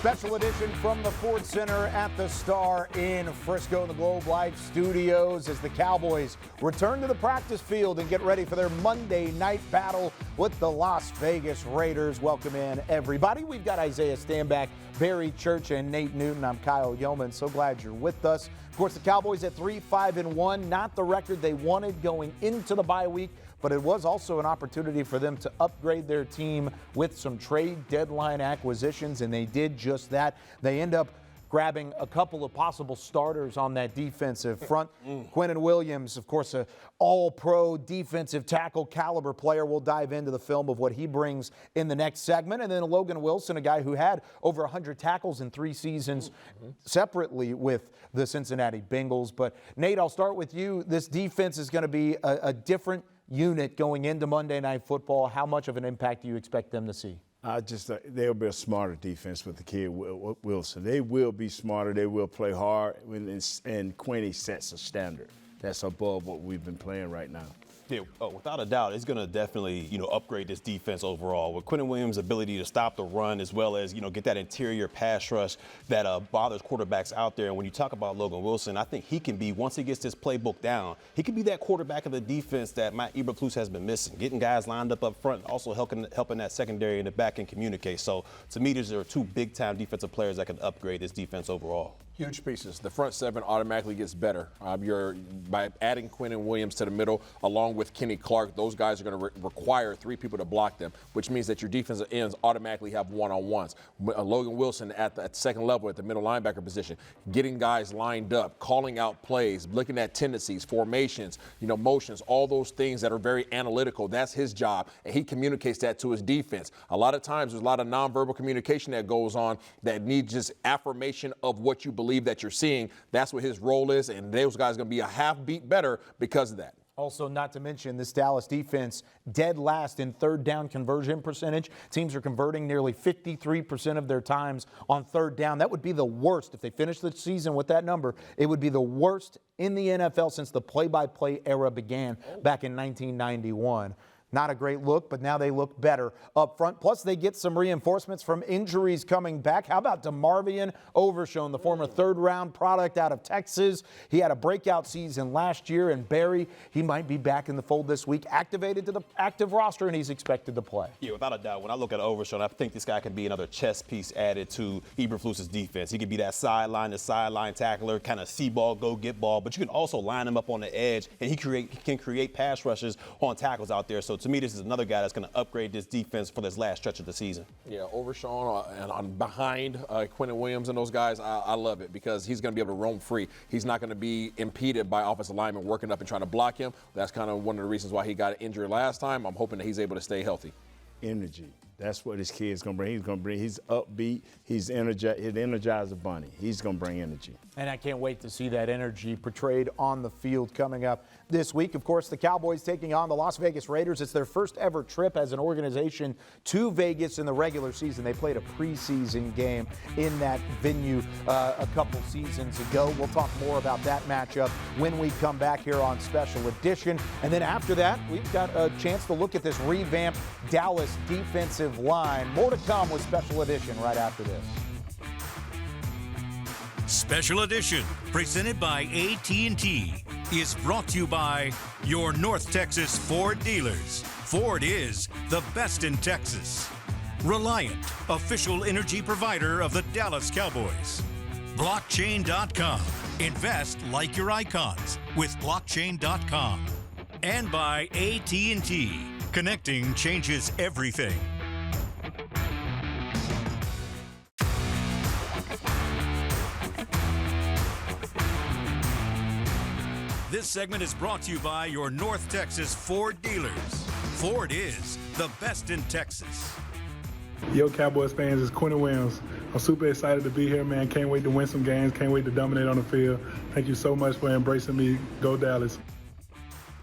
Special edition from the Ford Center at the Star in Frisco in the Globe Life Studios as the Cowboys return to the practice field and get ready for their Monday night battle with the Las Vegas Raiders. Welcome in, everybody. We've got Isaiah Stanback, Barry Church, and Nate Newton. I'm Kyle Youmans. So glad you're with us. Of course, the Cowboys at 3-5-1, not the record they wanted going into the bye week, but it was also an opportunity for them to upgrade their team with some trade deadline acquisitions, and they did just that. They end up grabbing a couple of possible starters on that defensive front. Quinnen Williams, of course, an all-pro defensive tackle caliber player. We'll dive into the film of what he brings in the next segment. And then Logan Wilson, a guy who had over 100 tackles in 3 seasons separately with the Cincinnati Bengals. But, Nate, I'll start with you. This defense is going to be a different unit going into Monday Night Football. How much of an impact do you expect them to see? They'll be a smarter defense with the kid Wilson. They will be smarter. They will play hard, and Quinny sets a standard that's above what we've been playing right now. Yeah, without a doubt, it's going to definitely, upgrade this defense overall. With Quinnen Williams' ability to stop the run as well as, get that interior pass rush that bothers quarterbacks out there. And when you talk about Logan Wilson, I think he can be, once he gets this playbook down, he can be that quarterback of the defense that Matt Eberflus has been missing, getting guys lined up front, also helping that secondary in the back and communicate. So, to me, these are 2 big-time defensive players that can upgrade this defense overall. Huge pieces. The front 7 automatically gets better. By adding Quinnen Williams to the middle, along with Kenny Clark, those guys are going to require 3 people to block them, which means that your defensive ends automatically have one-on-ones. Logan Wilson at the second level at the middle linebacker position, getting guys lined up, calling out plays, looking at tendencies, formations, motions, all those things that are very analytical. That's his job, and he communicates that to his defense. A lot of times there's a lot of nonverbal communication that goes on that needs just affirmation of what you believe that you're seeing. That's what his role is, and those guys are going to be a half beat better because of that. Also, not to mention this Dallas defense dead last in third down conversion percentage. Teams are converting nearly 53% of their times on third down. That would be the worst. If they finish the season with that number, it would be the worst in the NFL since the play-by-play era began back in 1991. Not a great look, but now they look better up front. Plus, they get some reinforcements from injuries coming back. How about DeMarvion Overshown, the former third-round product out of Texas? He had a breakout season last year, and Barry, he might be back in the fold this week, activated to the active roster, and he's expected to play. Yeah, without a doubt. When I look at Overshown, I think this guy can be another chess piece added to Eberflus's defense. He could be that sideline tackler, kind of see ball, go get ball, but you can also line him up on the edge, and he can create pass rushes on tackles out there. So to me, this is another guy that's going to upgrade this defense for this last stretch of the season. Yeah, Overshown and on behind Quinnen Williams and those guys, I love it because he's going to be able to roam free. He's not going to be impeded by offensive linemen working up and trying to block him. That's kind of one of the reasons why he got injured last time. I'm hoping that he's able to stay healthy. Energy. That's what this kid's going to bring. He's upbeat. He's energized. He'd energize a bunny. He's going to bring energy. And I can't wait to see that energy portrayed on the field coming up this week. Of course, the Cowboys taking on the Las Vegas Raiders. It's their first ever trip as an organization to Vegas in the regular season. They played a preseason game in that venue a couple seasons ago. We'll talk more about that matchup when we come back here on Special Edition. And then after that, we've got a chance to look at this revamped Dallas defensive line. More to come with Special Edition right after this. Special Edition, presented by AT&T, is brought to you by your North Texas Ford dealers. Ford is the best in Texas. Reliant, official energy provider of the Dallas Cowboys. Blockchain.com. Invest like your icons with Blockchain.com. And by AT&T. Connecting changes everything. This segment is brought to you by your North Texas Ford dealers. Ford is the best in Texas. Yo, Cowboys fans, it's Quinnen Williams. I'm super excited to be here, man. Can't wait to win some games. Can't wait to dominate on the field. Thank you so much for embracing me. Go Dallas.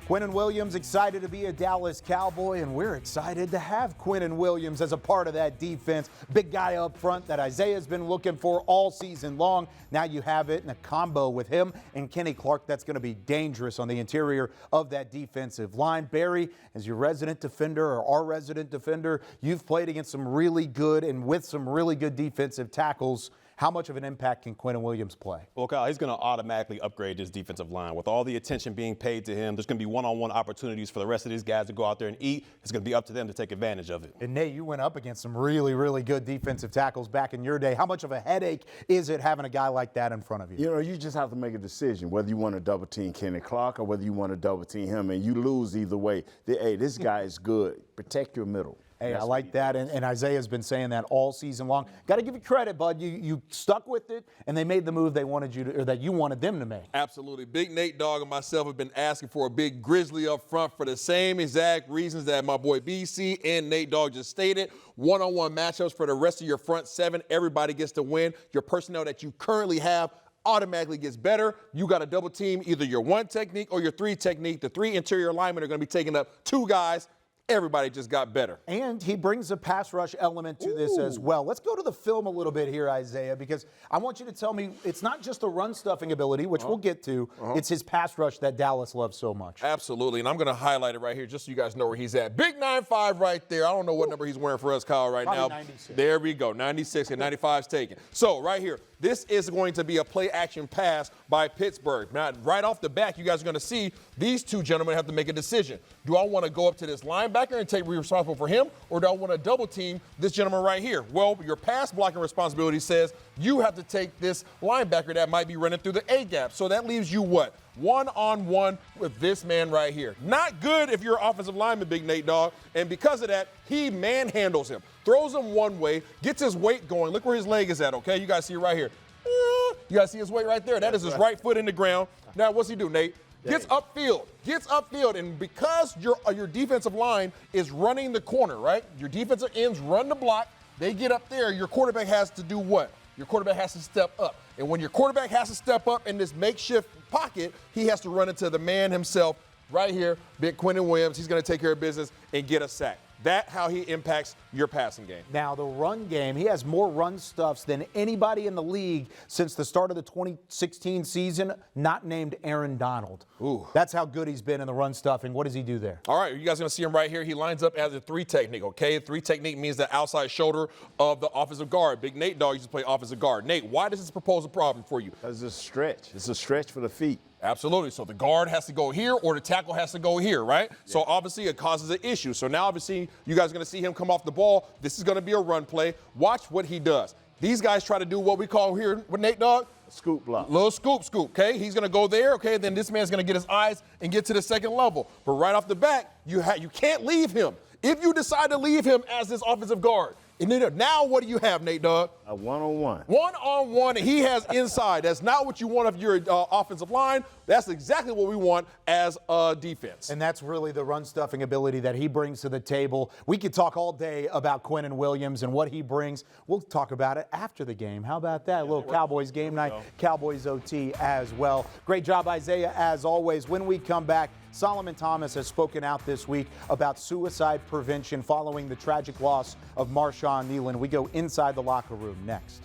Quinnen Williams excited to be a Dallas Cowboy, and we're excited to have Quinnen Williams as a part of that defense. Big guy up front that Isaiah's been looking for all season long. Now you have it in a combo with him and Kenny Clark. That's going to be dangerous on the interior of that defensive line. Barry, as your resident defender or our resident defender, you've played against some really good and with some really good defensive tackles. How much of an impact can Quinnen Williams play? Well, Kyle, he's going to automatically upgrade this defensive line. With all the attention being paid to him, there's going to be one-on-one opportunities for the rest of these guys to go out there and eat. It's going to be up to them to take advantage of it. And Nate, you went up against some really, really good defensive tackles back in your day. How much of a headache is it having a guy like that in front of you? You know, you just have to make a decision whether you want to double team Kenny Clark or whether you want to double team him, and you lose either way. Hey, this guy is good. Protect your middle. Hey, I like that, and Isaiah's been saying that all season long. Got to give you credit, bud. You stuck with it, and they made the move they wanted you to, or that you wanted them to make. Absolutely. Big Nate Dogg and myself have been asking for a big grizzly up front for the same exact reasons that my boy BC and Nate Dogg just stated. One-on-one matchups for the rest of your front seven. Everybody gets to win. Your personnel that you currently have automatically gets better. You got to double team either your one technique or your three technique. The three interior linemen are going to be taking up two guys. Everybody just got better. And he brings a pass rush element to this as well. Let's go to the film a little bit here, Isaiah, because I want you to tell me it's not just the run stuffing ability, which we'll get to. It's his pass rush that Dallas loves so much. Absolutely, and I'm going to highlight it right here just so you guys know where he's at. Big 9'5" right there. I don't know what number he's wearing for us, Kyle, right Probably now. 96. There we go, 96 and 95's taken. So right here, this is going to be a play-action pass by Pittsburgh. Now, right off the bat, you guys are going to see these two gentlemen have to make a decision. Do I want to go up to this linebacker and be responsible for him, or do I want to double team this gentleman right here? Well, your pass blocking responsibility says you have to take this linebacker that might be running through the A-gap. So that leaves you what? One-on-one with this man right here. Not good if you're an offensive lineman, Big Nate Dogg. And because of that, he manhandles him, throws him one way, gets his weight going. Look where his leg is at, okay? You guys see it right here. You guys see his weight right there? That is his right foot in the ground. Now, what's he do, Nate? Gets upfield, and because your defensive line is running the corner, right? Your defensive ends run the block. They get up there. Your quarterback has to do what? Your quarterback has to step up. And when your quarterback has to step up in this makeshift pocket, he has to run into the man himself right here, Big Quinnen Williams. He's going to take care of business and get a sack. That's how he impacts your passing game. Now, the run game, he has more run stuffs than anybody in the league since the start of the 2016 season, not named Aaron Donald. Ooh. That's how good he's been in the run stuffing. What does he do there? All right, you guys are going to see him right here. He lines up as a three technique, okay? Three technique means the outside shoulder of the offensive guard. Big Nate Dogg used to play offensive guard. Nate, why does this pose a problem for you? It's a stretch. It's a stretch for the feet. Absolutely. So the guard has to go here or the tackle has to go here, right? Yeah. So obviously it causes an issue. So now obviously you guys are going to see him come off the ball. This is going to be a run play. Watch what he does. These guys try to do what we call here with Nate Dogg. Scoop block. Little scoop, okay? He's going to go there, okay? Then this man's going to get his eyes and get to the second level. But right off the bat, you can't leave him. If you decide to leave him as this offensive guard, and then now what do you have, Nate Dogg? A one-on-one. One-on-one, and he has inside. That's not what you want of your offensive line. That's exactly what we want as a defense. And that's really the run stuffing ability that he brings to the table. We could talk all day about Quinnen Williams and what he brings. We'll talk about it after the game. How about that? A little Cowboys game night, Cowboys OT as well. Great job, Isaiah, as always. When we come back, Solomon Thomas has spoken out this week about suicide prevention following the tragic loss of Marshawn Nealon. We go inside the locker room next.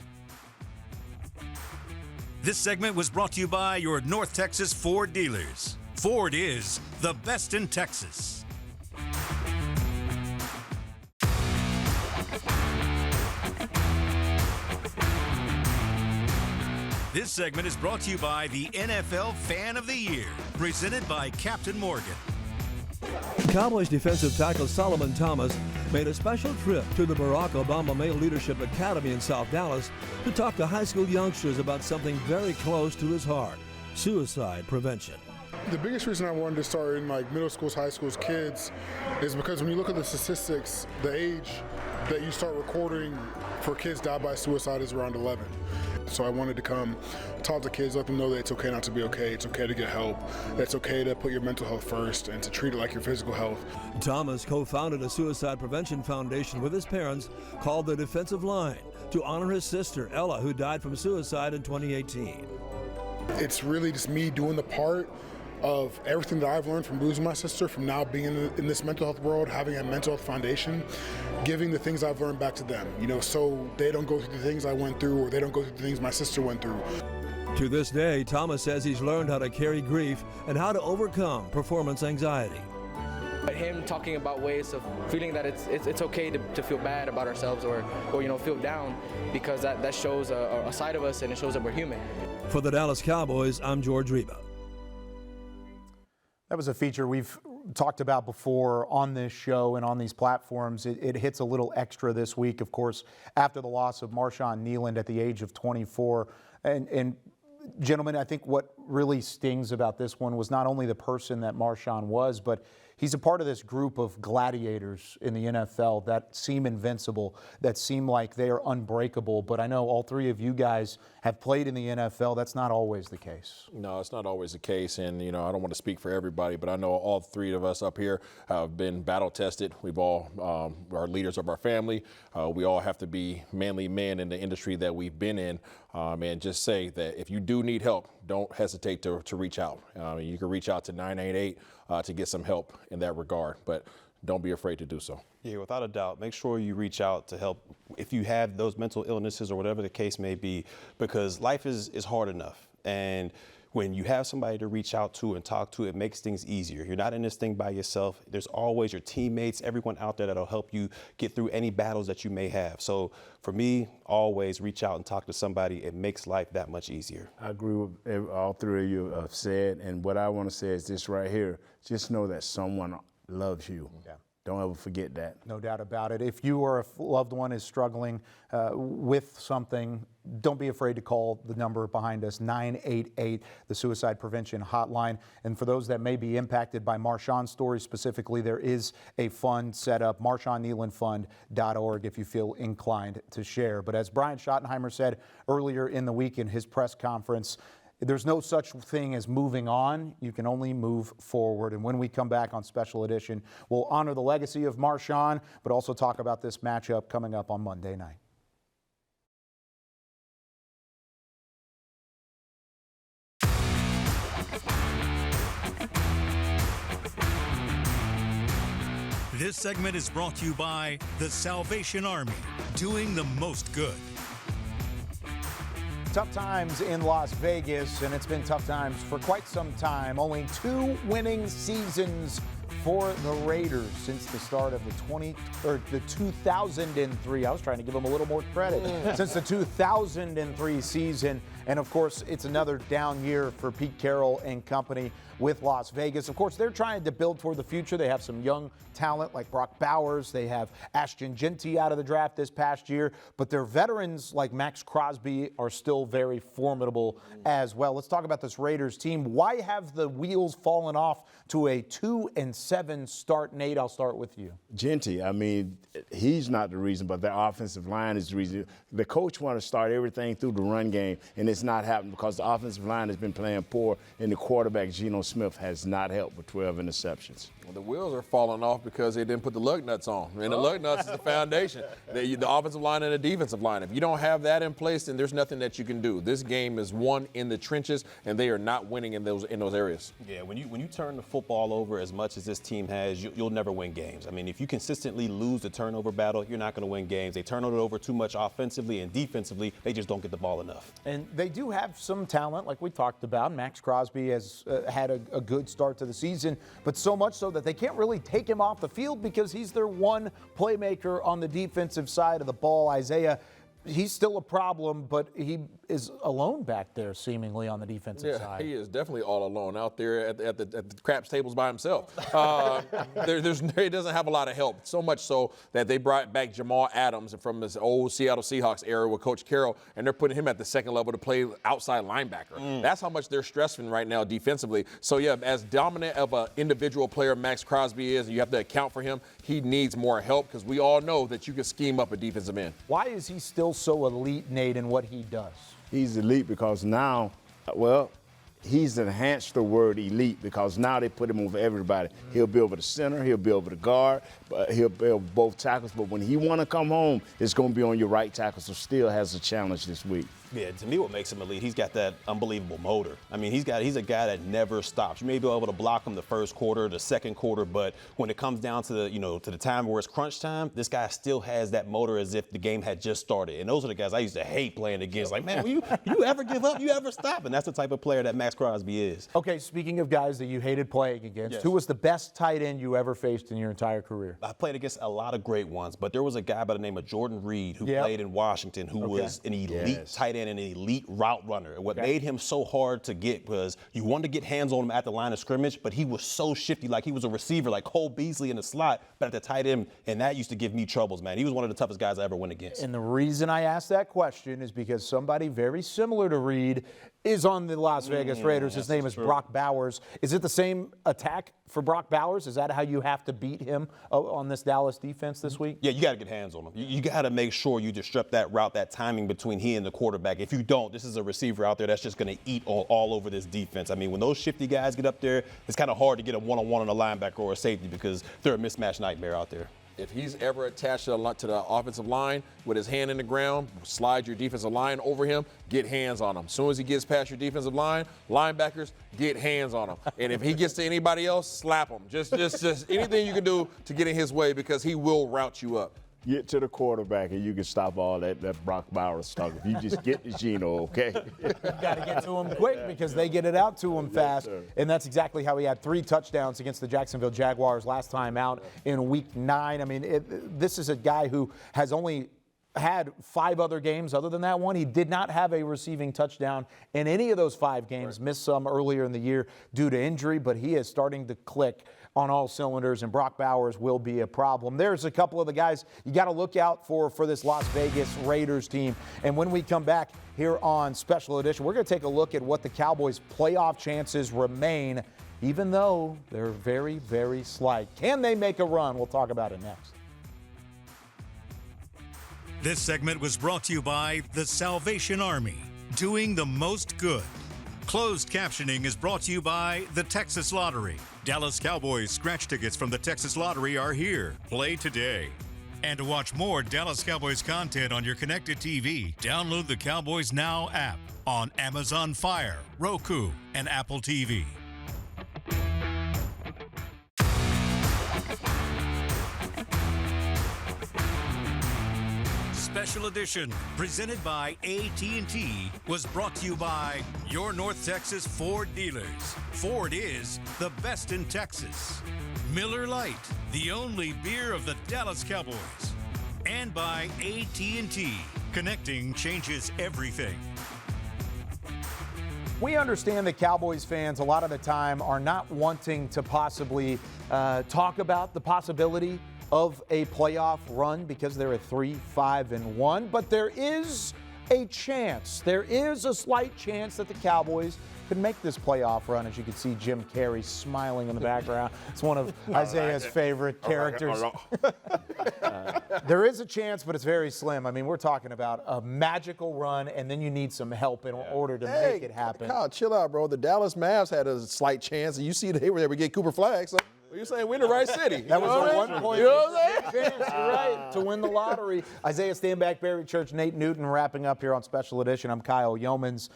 This segment was brought to you by your North Texas Ford dealers. Ford is the best in Texas. This segment is brought to you by the NFL Fan of the Year, presented by Captain Morgan. Cowboys defensive tackle Solomon Thomas made a special trip to the Barack Obama Male Leadership Academy in South Dallas to talk to high school youngsters about something very close to his heart: suicide prevention. The biggest reason I wanted to start in like middle schools, high schools, kids, is because when you look at the statistics, the age that you start recording for kids die by suicide is around 11. So I wanted to come talk to kids, let them know that it's okay not to be okay, it's okay to get help, that it's okay to put your mental health first and to treat it like your physical health. Thomas co-founded a suicide prevention foundation with his parents called the Defensive Line to honor his sister, Ella, who died from suicide in 2018. It's really just me doing the part of everything that I've learned from losing my sister, from now being in this mental health world, having a mental health foundation, giving the things I've learned back to them, so they don't go through the things I went through, or they don't go through the things my sister went through. To this day, Thomas says he's learned how to carry grief and how to overcome performance anxiety. But him talking about ways of feeling that it's okay to feel bad about ourselves or feel down, because that shows a side of us, and it shows that we're human. For the Dallas Cowboys, I'm George Reba. That was a feature we've talked about before on this show and on these platforms. It hits a little extra this week, of course, after the loss of Marshawn Kneeland at the age of 24. And gentlemen, I think what really stings about this one was not only the person that Marshawn was, but he's a part of this group of gladiators in the NFL that seem invincible, that seem like they are unbreakable. But I know all three of you guys have played in the NFL. That's not always the case. No, it's not always the case. And, I don't want to speak for everybody, but I know all three of us up here have been battle tested. We've all are leaders of our family. We all have to be manly men in the industry that we've been in. And just say that if you do need help, don't hesitate to reach out. You can reach out to 988 to get some help in that regard, but don't be afraid to do so. Yeah, without a doubt, make sure you reach out to help if you have those mental illnesses or whatever the case may be, because life is hard enough. And when you have somebody to reach out to and talk to, it makes things easier. You're not in this thing by yourself. There's always your teammates, everyone out there that'll help you get through any battles that you may have. So for me, always reach out and talk to somebody. It makes life that much easier. I agree with all three of you have said, and what I want to say is this right here. Just know that someone loves you. Yeah. Don't ever forget that. No doubt about it. If you or a loved one is struggling with something, don't be afraid to call the number behind us, 988, the suicide prevention hotline. And for those that may be impacted by Marshawn's story specifically, there is a fund set up, MarshawnKneelandFund.org, if you feel inclined to share. But as Brian Schottenheimer said earlier in the week in his press conference, there's no such thing as moving on. You can only move forward. And when we come back on Special Edition, we'll honor the legacy of Marshawn, but also talk about this matchup coming up on Monday night. This segment is brought to you by the Salvation Army, doing the most good. Tough times in Las Vegas, and it's been tough times for quite some time. Only 2 winning seasons for the Raiders since the start of the 2003. I was trying to give them a little more credit. Since the 2003 season. And of course, it's another down year for Pete Carroll and company with Las Vegas. Of course, they're trying to build toward the future. They have some young talent like Brock Bowers. They have Ashton Genty out of the draft this past year. But their veterans like Max Crosby are still very formidable as well. Let's talk about this Raiders team. Why have the wheels fallen off to a 2-7 start? Nate, I'll start with you. Genty, I mean, he's not the reason, but their offensive line is the reason. The coach wants to start everything through the run game, and it's not happening because the offensive line has been playing poor, and the quarterback, Geno Smith, has not helped with 12 interceptions. Well, the wheels are falling off because they didn't put the lug nuts on. And the lug nuts is the foundation. The offensive line and the defensive line. If you don't have that in place, then there's nothing that you can do. This game is won in the trenches, and they are not winning in those areas. Yeah, when you turn the football over as much as this team has, you'll never win games. I mean, if you consistently lose the turnover battle, you're not going to win games. They turn it over too much offensively and defensively. They just don't get the ball enough. And they do have some talent, like we talked about. Max Crosby has had a good start to the season, but so much so that they can't really take him off the field because he's their one playmaker on the defensive side of the ball. Isaiah, he's still a problem, but he is alone back there seemingly on the defensive side. He is definitely all alone out there at the craps tables by himself. He doesn't have a lot of help, so much so that they brought back Jamal Adams from his old Seattle Seahawks era with Coach Carroll, and they're putting him at the second level to play outside linebacker. That's how much they're stressing right now defensively. So, yeah, as dominant of an individual player Max Crosby is, you have to account for him. He needs more help because we all know that you can scheme up a defensive end. Why is he still so elite, Nate, in what he does? He's elite because now, well, he's enhanced the word elite because now they put him over everybody. He'll be over the center, he'll be over the guard, he'll be over both tackles. But when he want to come home, it's going to be on your right tackle. So still has a challenge this week. Yeah, to me, what makes him elite, he's got that unbelievable motor. I mean, he's a guy that never stops. You may be able to block him the first quarter, the second quarter, but when it comes down to the time where it's crunch time, this guy still has that motor as if the game had just started. And those are the guys I used to hate playing against. Like, man, you ever give up? You ever stop? And that's the type of player that Max Crosby is. Okay, speaking of guys that you hated playing against, who was the best tight end you ever faced in your entire career? I played against a lot of great ones, but there was a guy by the name of Jordan Reed who played in Washington who was an elite tight end and an elite route runner. And what made him so hard to get was you wanted to get hands on him at the line of scrimmage, but he was so shifty, like he was a receiver, like Cole Beasley in the slot, but at the tight end, and that used to give me troubles, man. He was one of the toughest guys I ever went against. And the reason I asked that question is because somebody very similar to Reed is on the Las Vegas Raiders. His name is Brock Bowers. Is it the same attack for Brock Bowers? Is that how you have to beat him on this Dallas defense this week? Yeah, you got to get hands on him. You got to make sure you disrupt that route, that timing between he and the quarterback. If you don't, this is a receiver out there that's just going to eat all over this defense. I mean, when those shifty guys get up there, it's kind of hard to get a one-on-one on a linebacker or a safety because they're a mismatch nightmare out there. If he's ever attached to the offensive line with his hand in the ground, slide your defensive line over him, get hands on him. As soon as he gets past your defensive line, linebackers, get hands on him. And if he gets to anybody else, slap him. Just anything you can do to get in his way because he will route you up. Get to the quarterback and you can stop all that Brock Bowers stuff. If you just get to Geno, okay? You got to get to him quick because they get it out to him fast. And that's exactly how he had 3 touchdowns against the Jacksonville Jaguars last time out in Week 9. I mean, this is a guy who has only had 5 other games other than that one. He did not have a receiving touchdown in any of those 5 games. Missed some earlier in the year due to injury, but he is starting to click on all cylinders, and Brock Bowers will be a problem. There's a couple of the guys you got to look out for this Las Vegas Raiders team. And when we come back here on Special Edition, we're going to take a look at what the Cowboys' playoff chances remain, even though they're very, very slight. Can they make a run? We'll talk about it next. This segment was brought to you by the Salvation Army, doing the most good. Closed captioning is brought to you by the Texas Lottery. Dallas Cowboys scratch tickets from the Texas Lottery are here. Play today. And to watch more Dallas Cowboys content on your connected TV, download the Cowboys Now app on Amazon Fire, Roku, and Apple TV. Special Edition, presented by AT&T, was brought to you by your North Texas Ford dealers. Ford is the best in Texas. Miller Lite, the only beer of the Dallas Cowboys. And by AT&T, connecting changes everything. We understand that Cowboys fans a lot of the time are not wanting to possibly talk about the possibility of a playoff run because they're at 3-5-1, but there is a chance. There is a slight chance that the Cowboys could make this playoff run. As you can see, Jim Carrey smiling in the background. It's one of Isaiah's favorite characters. There is a chance, but it's very slim. I mean, we're talking about a magical run, and then you need some help in order to make it happen. Kyle, chill out, bro. The Dallas Mavs had a slight chance, and you see they were there to get Cooper Flagg. So you're saying we're in the right city. That was a 1 point. You know what I'm saying? Chance, you're right, to win the lottery. Isaiah Stanback, Barry Church, Nate Newton, wrapping up here on Special Edition. I'm Kyle Youmans.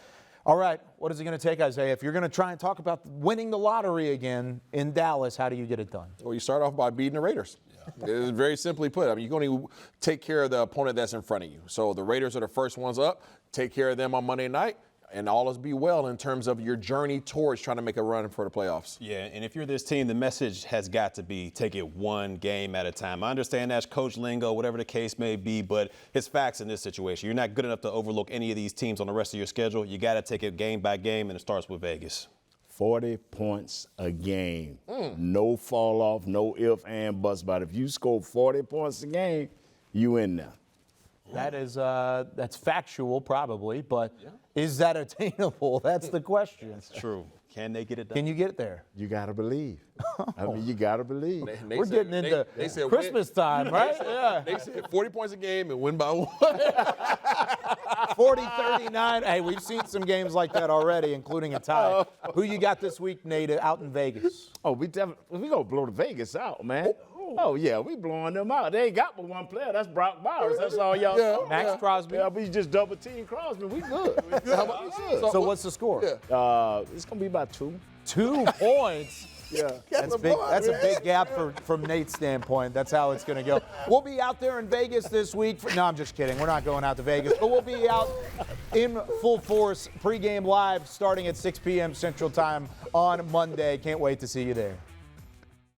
All right, what is it going to take, Isaiah? If you're going to try and talk about winning the lottery again in Dallas, how do you get it done? Well, you start off by beating the Raiders. It's very simply put. I mean, you're going to take care of the opponent that's in front of you. So the Raiders are the first ones up. Take care of them on Monday night, and all is be well in terms of your journey towards trying to make a run for the playoffs. Yeah, and if you're this team, the message has got to be take it one game at a time. I understand that's coach lingo, whatever the case may be, but it's facts in this situation. You're not good enough to overlook any of these teams on the rest of your schedule. You got to take it game by game, and it starts with Vegas. 40 points a game. No fall off, no if and buts. But if you score 40 points a game, you in there. That is that's factual probably, but is that attainable? That's the question. That's true. Can they get it done? Can you get there? You got to believe. I mean, you got to believe. We're getting into Christmas time, right? They said 40 points a game and win by 1. 40-39. Hey, we've seen some games like that already, including a tie. Who you got this week, Nate, out in Vegas? Oh, we going to blow the Vegas out, man. Oh, yeah, we blowing them out. They ain't got but one player. That's Brock Bowers. That's all y'all know. Max Crosby. Yeah, we just double team Crosby. We good. So what's the score? It's going to be about 2. 2 points. Yeah. That's big. That's a big gap from Nate's standpoint. That's how it's going to go. We'll be out there in Vegas this week. No, I'm just kidding. We're not going out to Vegas, but we'll be out in full force pregame live starting at 6 p.m. Central Time on Monday. Can't wait to see you there.